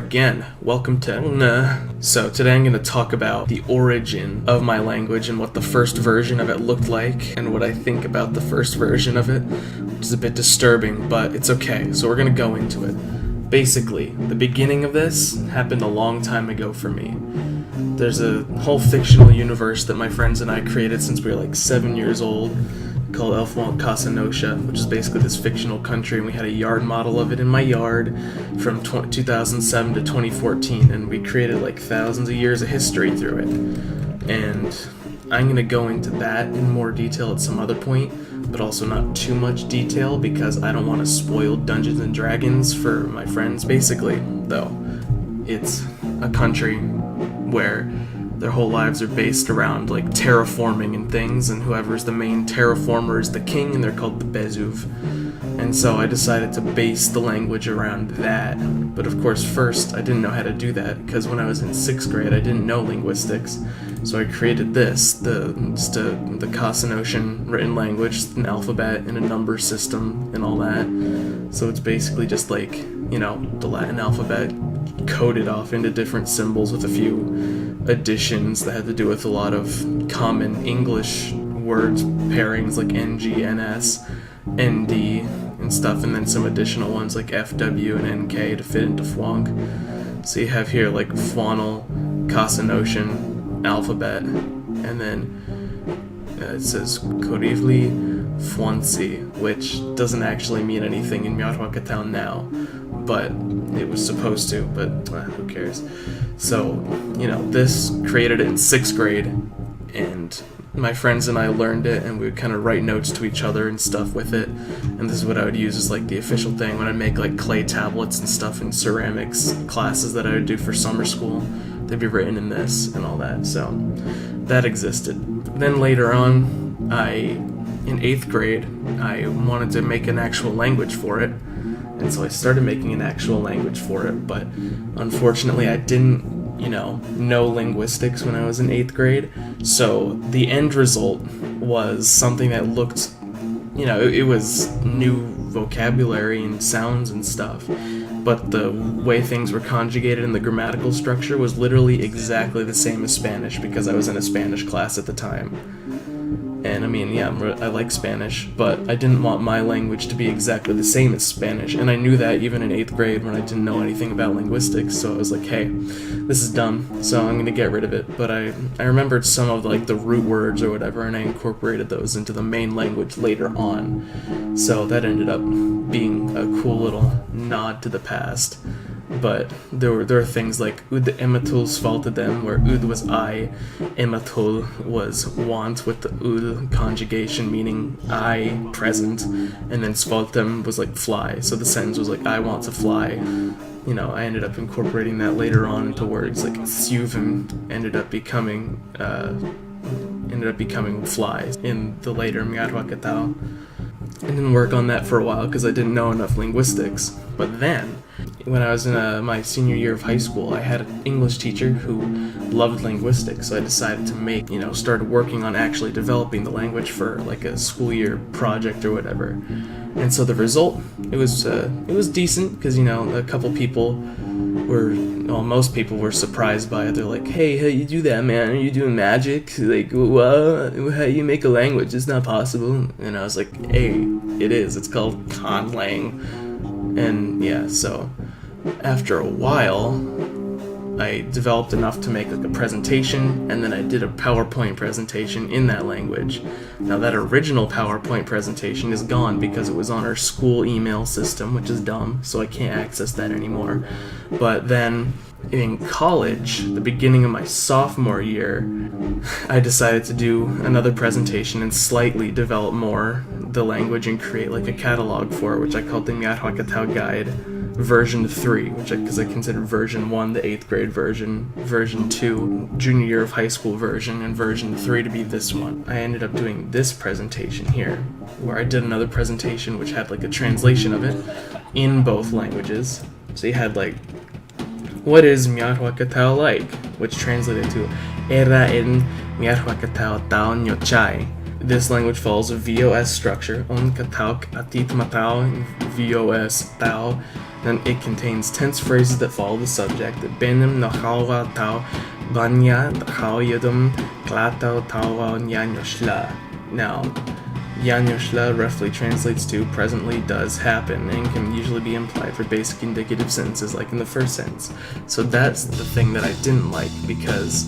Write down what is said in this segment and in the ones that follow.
again. Welcome to Agma. So today I'm going to talk about the origin of my language and what the first version of it looked like and what I think about the first version of it, which is a bit disturbing, but it's okay. So we're going to go into it. Basically, the beginning of this happened a long time ago for me. There's a whole fictional universe that my friends and I created since we were like 7 years old, called ojunkatauu, which is basically this fictional country, and we had a yard model of it in my yard from 2007 to 2014, and we created like thousands of years of history through it. And I'm going to go into that in more detail at some other point, but also not too much detail because I don't want to spoil Dungeons and Dragons for my friends. Basically, though, it's a country where their whole lives are based around like terraforming and things, and whoever's the main terraformer is the king, and they're called the Bezuv. And so I decided to base the language around that. But of course, first I didn't know how to do that because when I was in 6th grade I didn't know linguistics. So I created this, the Kasanotian written language, an alphabet and a number system and all that. So it's basically just like, you know, the Latin alphabet coded off into different symbols with a few additions that had to do with a lot of common English words pairings like NG, NS, ND, and stuff, and then some additional ones like FW and NK to fit into Fwonk. So you have here like Fwanal, Kasanotian alphabet, and then it says Korivli Fwansi, which doesn't actually mean anything in ojunkatauu now, but it was supposed to, but who cares. So, you know, this created it in 6th grade, and my friends and I learned it, and we would kind of write notes to each other and stuff with it, and this is what I would use as like the official thing when I make like clay tablets and stuff in ceramics classes that I would do for summer school. They'd be written in this and all that, so that existed. Then later on, in 8th grade, I wanted to make an actual language for it, and so I started making an actual language for it, but unfortunately I didn't, know linguistics when I was in 8th grade, so the end result was something that looked, it was new vocabulary and sounds and stuff, but the way things were conjugated and the grammatical structure was literally exactly the same as Spanish because I was in a Spanish class at the time. And I mean, yeah, I like Spanish, but I didn't want my language to be exactly the same as Spanish, and I knew that even in 8th grade when I didn't know anything about linguistics, so I was like, hey, this is dumb, so I'm going to get rid of it. But I remembered some of like the root words or whatever, and I incorporated those into the main language later on, so that ended up being a cool little nod to the past. But there were things like ud ematul svaltadem, where ud was I, ematul was want with the ud conjugation meaning I, present, and then svaltem was like fly, so the sentence was like I want to fly. I ended up incorporating that later on into words like suvim ended up becoming fly in the later ojunkatauu. I didn't work on that for a while because I didn't know enough linguistics. But then, when I was in my senior year of high school, I had an English teacher who loved linguistics, so I decided to started working on actually developing the language for like a school year project or whatever. And so the result, it was decent because, a couple people most people were surprised by it. They're like, hey, how you do that, man? Are you doing magic? Like, what? How you make a language? It's not possible. And I was like, hey, it is. It's called conlang. And yeah, so after a while, I developed enough to make like a presentation, and then I did a PowerPoint presentation in that language. Now that original PowerPoint presentation is gone because it was on our school email system, which is dumb, so I can't access that anymore. But then in college, the beginning of my sophomore year, I decided to do another presentation and slightly develop more the language and create like a catalog for it, which I called the ojunkatauu Guide version 3, because I considered version 1 the 8th grade version, version 2 junior year of high school version, and version 3 to be this one. I ended up doing this presentation here, where I did another presentation which had like a translation of it in both languages. So you had like, what is ojunkatauu like? Which translated to Era en ojunkatauu tao nyochai. This language follows a VOS structure, ojunkatauu, atitmatau, VOS, tau. Then it contains tense phrases that follow the subject. Benim nahawa tau, banya hawyadum, glatau tawa nyanyoshla. Now, Yanyoshla roughly translates to presently does happen and can usually be implied for basic indicative sentences like in the first sentence. So that's the thing that I didn't like, because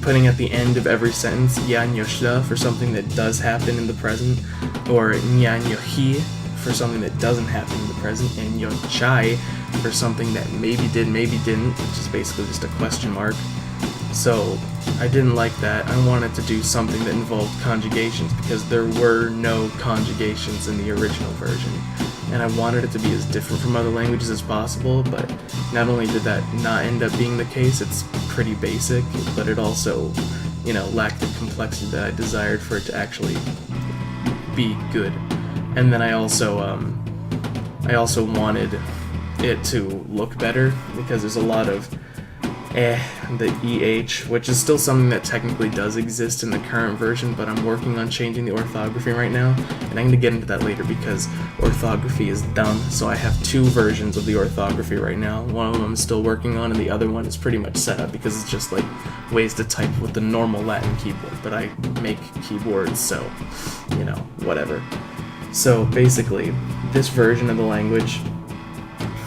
putting at the end of every sentence Yanyoshla for something that does happen in the present, or Nyanyohi for something that doesn't happen in the present, and Yonchai for something that maybe did, maybe didn't, which is basically just a question mark. So I didn't like that. I wanted to do something that involved conjugations, because there were no conjugations in the original version. And I wanted it to be as different from other languages as possible, but not only did that not end up being the case, it's pretty basic, but it also, lacked the complexity that I desired for it to actually be good. And then I also wanted it to look better, because there's a lot of the EH, which is still something that technically does exist in the current version, but I'm working on changing the orthography right now, and I'm going to get into that later because orthography is dumb. So I have two versions of the orthography right now. One of them I'm still working on, and the other one is pretty much set up because it's just like ways to type with the normal Latin keyboard, but I make keyboards, so, whatever. So basically, this version of the language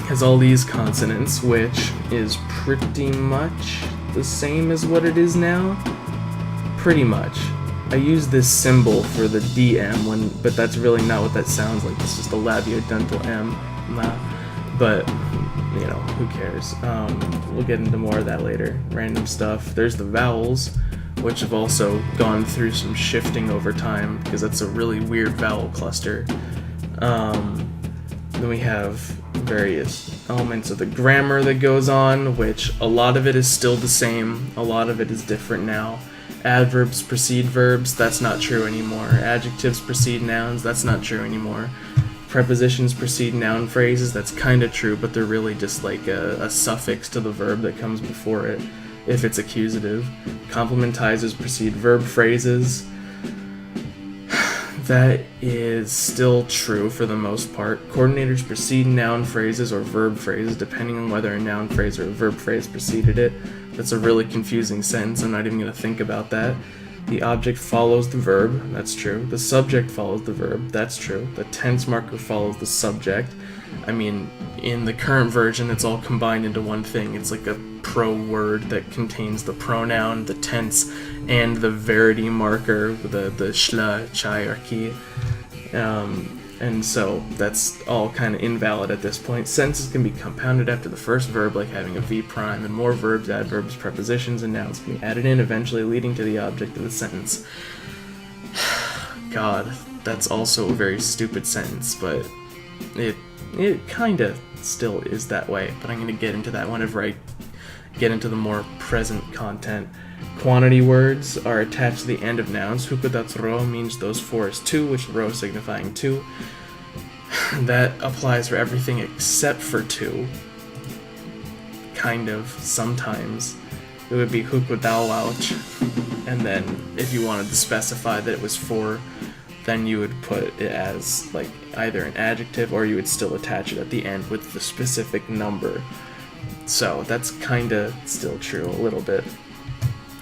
has all these consonants, which is pretty much the same as what it is now. Pretty much. I use this symbol for the DM but that's really not what that sounds like. It's just a labiodental M. But, who cares? We'll get into more of that later. Random stuff. There's the vowels, which have also gone through some shifting over time, because that's a really weird vowel cluster. Then we have various elements of the grammar that goes on, which a lot of it is still the same, a lot of it is different now. Adverbs precede verbs, that's not true anymore. Adjectives precede nouns, that's not true anymore. Prepositions precede noun phrases, that's kind of true, but they're really just like a suffix to the verb that comes before it, if it's accusative. Complementizers precede verb phrases. That is still true for the most part. Coordinators precede noun phrases or verb phrases, depending on whether a noun phrase or a verb phrase preceded it. That's a really confusing sentence. I'm not even going to think about that. The object follows the verb. That's true. The subject follows the verb. That's true. The tense marker follows the subject. I mean, in the current version, it's all combined into one thing. It's like a pro word that contains the pronoun, the tense, and the verity marker, the shla, chai, or ki. And so that's all kind of invalid at this point. Sentences can be compounded after the first verb, like having a V prime, and more verbs, adverbs, prepositions, and nouns can be added in, eventually leading to the object of the sentence. God, that's also a very stupid sentence, but it kind of still is that way. But I'm going to get into that whenever I get into the more present content. Quantity words are attached to the end of nouns. Hukudatsuro means those four is two, which ro signifying two. That applies for everything except for two. Kind of, sometimes. It would be hukudawauch. And then if you wanted to specify that it was four, then you would put it as like either an adjective, or you would still attach it at the end with the specific number. So that's kind of still true a little bit.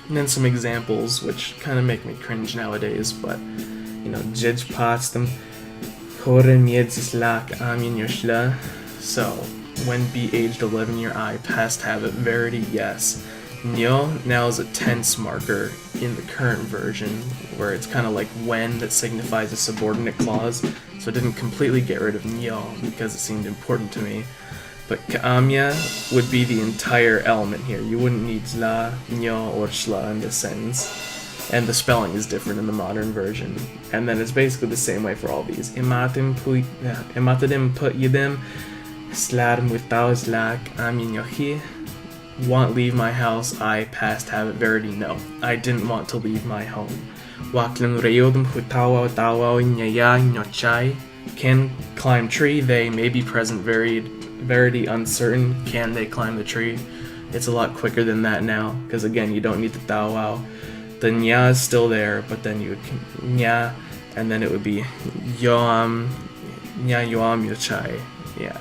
And then some examples, which kind of make me cringe nowadays, but, jidj pastem, koren miedzslak amin yoshla. So, when be aged 11 year I, past habit, verity, yes. Nyo now is a tense marker in the current version, where it's kind of like when that signifies a subordinate clause, so it didn't completely get rid of nyo because it seemed important to me. But ka'amya would be the entire element here. You wouldn't need zla, nyo, or shla in this sentence. And the spelling is different in the modern version. And then it's basically the same way for all these. Imatim put yidim, slarm without zlak, amin yohi. Want leave my house, I past habit, verity, no. I didn't want to leave my home. Waklim reyodum hutawa tawa nyaya nyochai. Can climb tree, they may be present verity uncertain. Can they climb the tree? It's a lot quicker than that now, because again, you don't need the tawao. the nya is still there, but then you would nya, and then it would be yoam, nya yoam yochai. Yeah.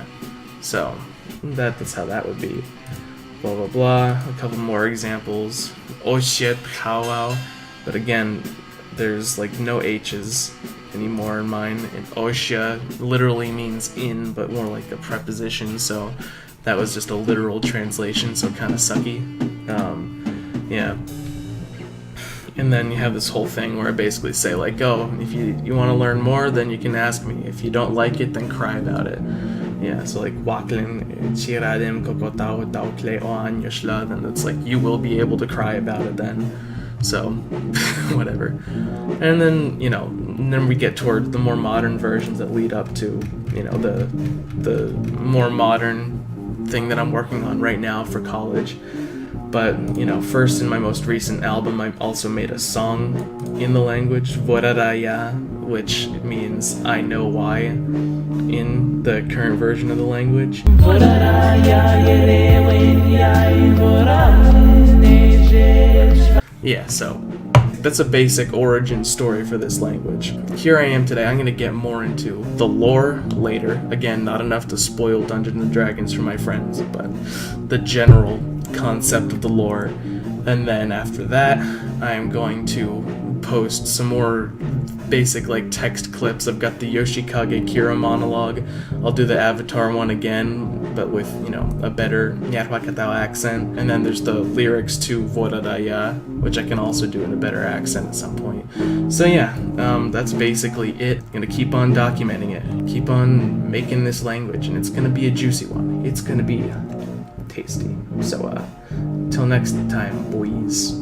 So that's how that would be. Blah blah blah. A couple more examples. Oh shit, powwow. But again, there's like no H's anymore in mine. And osha literally means in, but more like a preposition, so that was just a literal translation, so kind of sucky. Yeah. And then you have this whole thing where I basically say like, oh, if you want to learn more, then you can ask me. If you don't like it, then cry about it. Yeah, so like waklin chiradim kokotau daukle oan yoshla, then it's like you will be able to cry about it then. So whatever. And then, then we get toward the more modern versions that lead up to, the more modern thing that I'm working on right now for college. But, first in my most recent album, I also made a song in the language, Voraraya, which means I know why, in the current version of the language. Yeah, so that's a basic origin story for this language. Here I am today. I'm going to get more into the lore later. Again, not enough to spoil Dungeons and Dragons for my friends, but the general concept of the lore. And then after that, I am going to post some more basic like text clips. I've got the Yoshikage Kira monologue. I'll do the Avatar one again, but with, a better ojunkatauu accent. And then there's the lyrics to Voraraya, which I can also do in a better accent at some point. So yeah, that's basically it. I'm gonna keep on documenting it, keep on making this language, and it's gonna be a juicy one. It's gonna be tasty. So till next time, boys.